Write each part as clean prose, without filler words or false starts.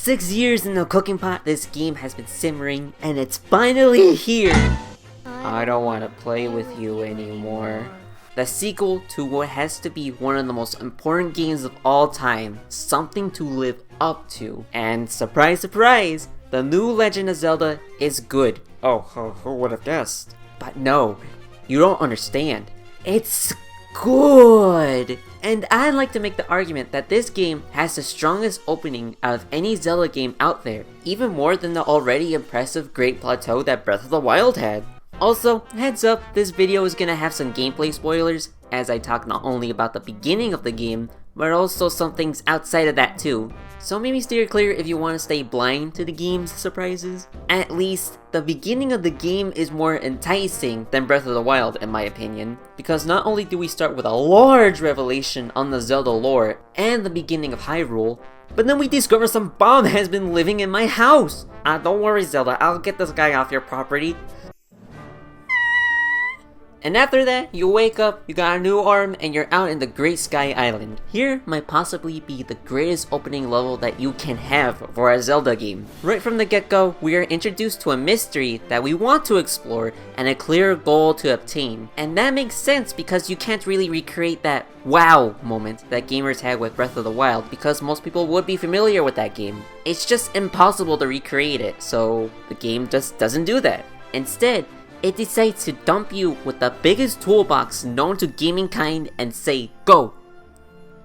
6 years in the cooking pot, this game has been simmering, and it's finally here! I don't want to play with you anymore. The sequel to what has to be one of the most important games of all time, something to live up to. And surprise, surprise, the new Legend of Zelda is good. Oh, who would have guessed? But no, you don't understand. It's good! And I'd like to make the argument that this game has the strongest opening out of any Zelda game out there, even more than the already impressive Great Plateau that Breath of the Wild had. Also, heads up, this video is gonna have some gameplay spoilers, as I talk not only about the beginning of the game, but also some things outside of that too. So maybe steer clear if you want to stay blind to the game's surprises. At least, the beginning of the game is more enticing than Breath of the Wild in my opinion, because not only do we start with a large revelation on the Zelda lore and the beginning of Hyrule, but then we discover some bomb has been living in my house! Don't worry Zelda, I'll get this guy off your property. And after that, you wake up, you got a new arm, and you're out in the Great Sky Island. Here might possibly be the greatest opening level that you can have for a Zelda game. Right from the get-go, we are introduced to a mystery that we want to explore and a clear goal to obtain. And that makes sense because you can't really recreate that wow moment that gamers had with Breath of the Wild because most people would be familiar with that game. It's just impossible to recreate it, so the game just doesn't do that. Instead, it decides to dump you with the biggest toolbox known to gamingkind and say, go!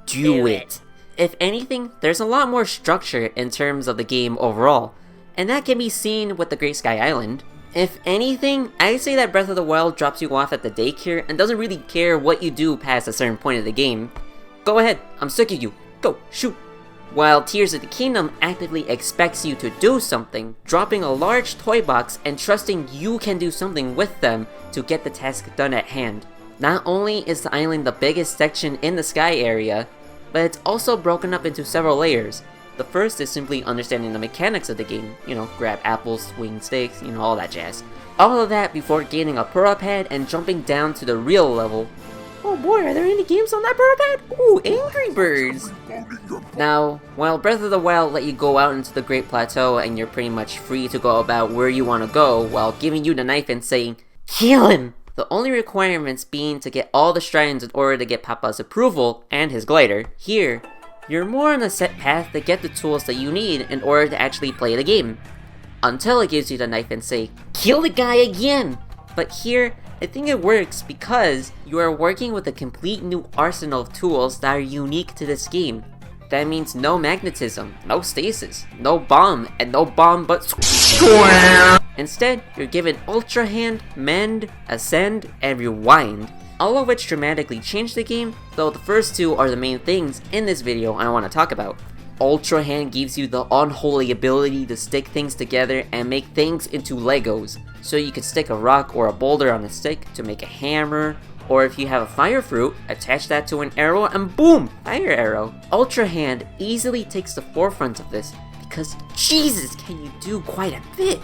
Do it! If anything, there's a lot more structure in terms of the game overall, and that can be seen with the Great Sky Island. If anything, I'd say that Breath of the Wild drops you off at the daycare and doesn't really care what you do past a certain point of the game. Go ahead, I'm sick of you. Go, shoot! While Tears of the Kingdom actively expects you to do something, dropping a large toy box and trusting you can do something with them to get the task done at hand. Not only is the island the biggest section in the sky area, but it's also broken up into several layers. The first is simply understanding the mechanics of the game, grab apples, swing sticks, all that jazz. All of that before gaining a Pearl Pad and jumping down to the real level. Oh boy, are there any games on that Pearl Pad? Ooh, Angry Birds! Now, while Breath of the Wild let you go out into the Great Plateau and you're pretty much free to go about where you want to go while giving you the knife and saying, kill him! The only requirements being to get all the shrines in order to get Papa's approval and his glider. Here, you're more on a set path to get the tools that you need in order to actually play the game. Until it gives you the knife and say, kill the guy again! But here, I think it works because you are working with a complete new arsenal of tools that are unique to this game. That means no magnetism, no stasis, no bomb, and no bomb but Instead, you're given Ultra Hand, Mend, Ascend, and Rewind, all of which dramatically change the game, though the first two are the main things in this video I want to talk about. Ultra Hand gives you the unholy ability to stick things together and make things into Legos. So you could stick a rock or a boulder on a stick to make a hammer, or if you have a fire fruit, attach that to an arrow and boom, fire arrow. Ultra Hand easily takes the forefront of this because Jesus, can you do quite a bit.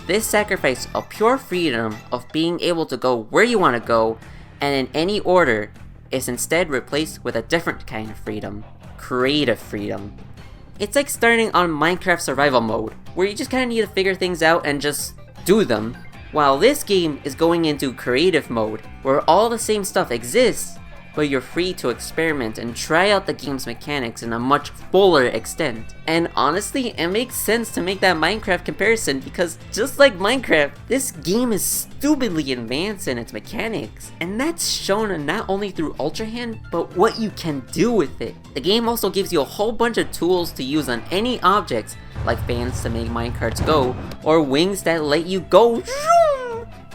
This sacrifice of pure freedom of being able to go where you want to go and in any order is instead replaced with a different kind of freedom. Creative freedom. It's like starting on Minecraft survival mode, where you just kinda need to figure things out and just do them, while this game is going into creative mode, where all the same stuff exists, but you're free to experiment and try out the game's mechanics in a much fuller extent. And honestly, it makes sense to make that Minecraft comparison because just like Minecraft, this game is stupidly advanced in its mechanics. And that's shown not only through Ultra Hand, but what you can do with it. The game also gives you a whole bunch of tools to use on any objects, like fans to make minecarts go, or wings that let you go.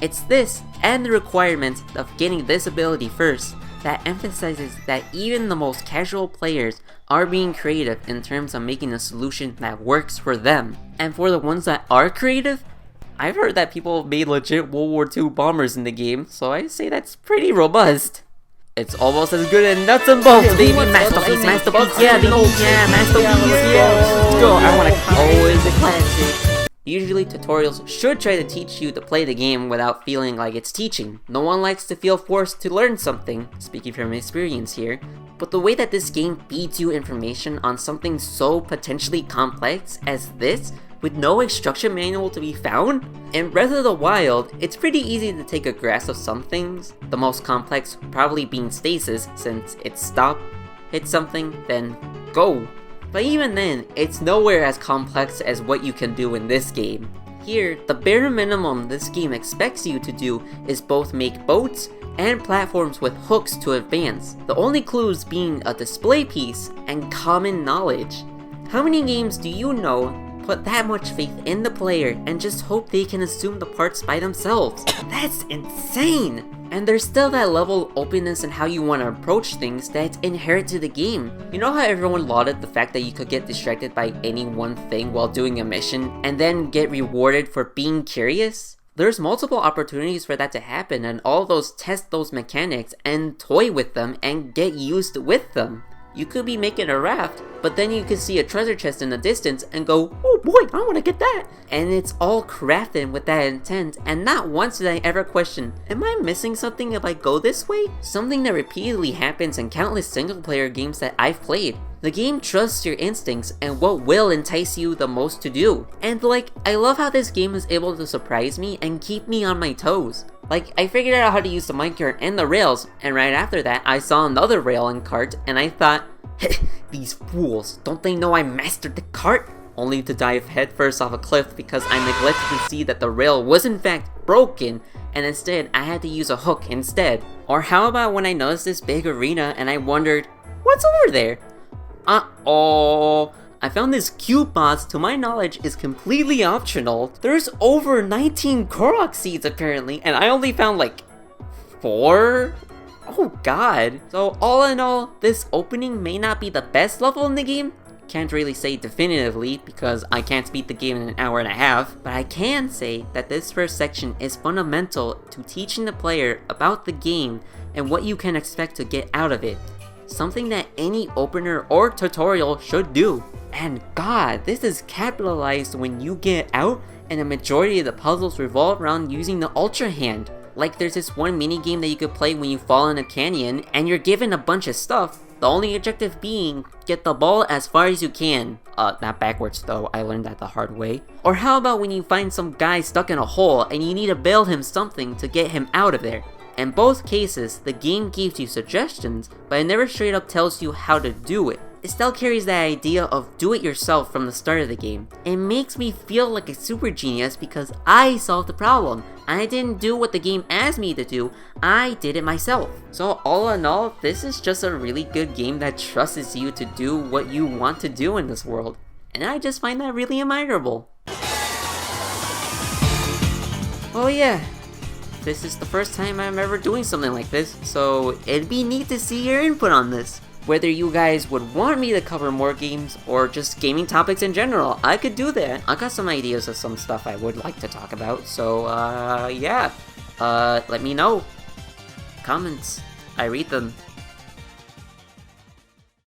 It's this, and the requirements of getting this ability first, that emphasizes that even the most casual players are being creative in terms of making a solution that works for them. And for the ones that are creative, I've heard that people made legit World War II bombers in the game, so I say that's pretty robust. It's almost as good as nuts and bolts, baby! Masterpiece, yeah, baby! Yeah, masterpiece, yeah! Let's go! I wanna always a classic. Usually tutorials should try to teach you to play the game without feeling like it's teaching. No one likes to feel forced to learn something, speaking from experience here, But the way that this game feeds you information on something so potentially complex as this, with no instruction manual to be found? In Breath of the Wild, it's pretty easy to take a grasp of some things, the most complex probably being stasis, since it's stop, hit something, then go. But even then, it's nowhere as complex as what you can do in this game. Here, the bare minimum this game expects you to do is both make boats and platforms with hooks to advance, the only clues being a display piece and common knowledge. How many games do you know put that much faith in the player and just hope they can assume the parts by themselves? That's insane! And there's still that level of openness in how you want to approach things that's inherent to the game. You know how everyone lauded the fact that you could get distracted by any one thing while doing a mission and then get rewarded for being curious? There's multiple opportunities for that to happen, and all those test those mechanics and toy with them and get used with them. You could be making a raft, but then you could see a treasure chest in the distance and go, oh boy, I want to get that! And it's all crafted with that intent, and not once did I ever question, am I missing something if I go this way? Something that repeatedly happens in countless single player games that I've played. The game trusts your instincts and what will entice you the most to do. And like, I love how this game is able to surprise me and keep me on my toes. Like, I figured out how to use the minecart and the rails, and right after that, I saw another rail and cart, and I thought, these fools, don't they know I mastered the cart? Only to dive headfirst off a cliff because I neglected to see that the rail was in fact broken, and instead I had to use a hook instead. Or how about when I noticed this big arena and I wondered, what's over there? Uh-oh. I found this cute boss, to my knowledge, is completely optional. There's over 19 Korok seeds apparently, and I only found like 4? Oh god. So all in all, this opening may not be the best level in the game. Can't really say definitively because I can't beat the game in an hour and a half, but I can say that this first section is fundamental to teaching the player about the game and what you can expect to get out of it. Something that any opener or tutorial should do. And god, this is capitalized when you get out and a majority of the puzzles revolve around using the Ultra Hand. Like there's this one mini game that you could play when you fall in a canyon and you're given a bunch of stuff, the only objective being get the ball as far as you can. Not backwards though, I learned that the hard way. Or how about when you find some guy stuck in a hole and you need to build him something to get him out of there? In both cases, the game gives you suggestions, but it never straight up tells you how to do it. It still carries that idea of do it yourself from the start of the game. It makes me feel like a super genius because I solved the problem. I didn't do what the game asked me to do, I did it myself. So all in all, this is just a really good game that trusts you to do what you want to do in this world. And I just find that really admirable. Oh yeah. This is the first time I'm ever doing something like this, so it'd be neat to see your input on this. Whether you guys would want me to cover more games or just gaming topics in general, I could do that. I got some ideas of some stuff I would like to talk about, so yeah. Let me know. Comments, I read them.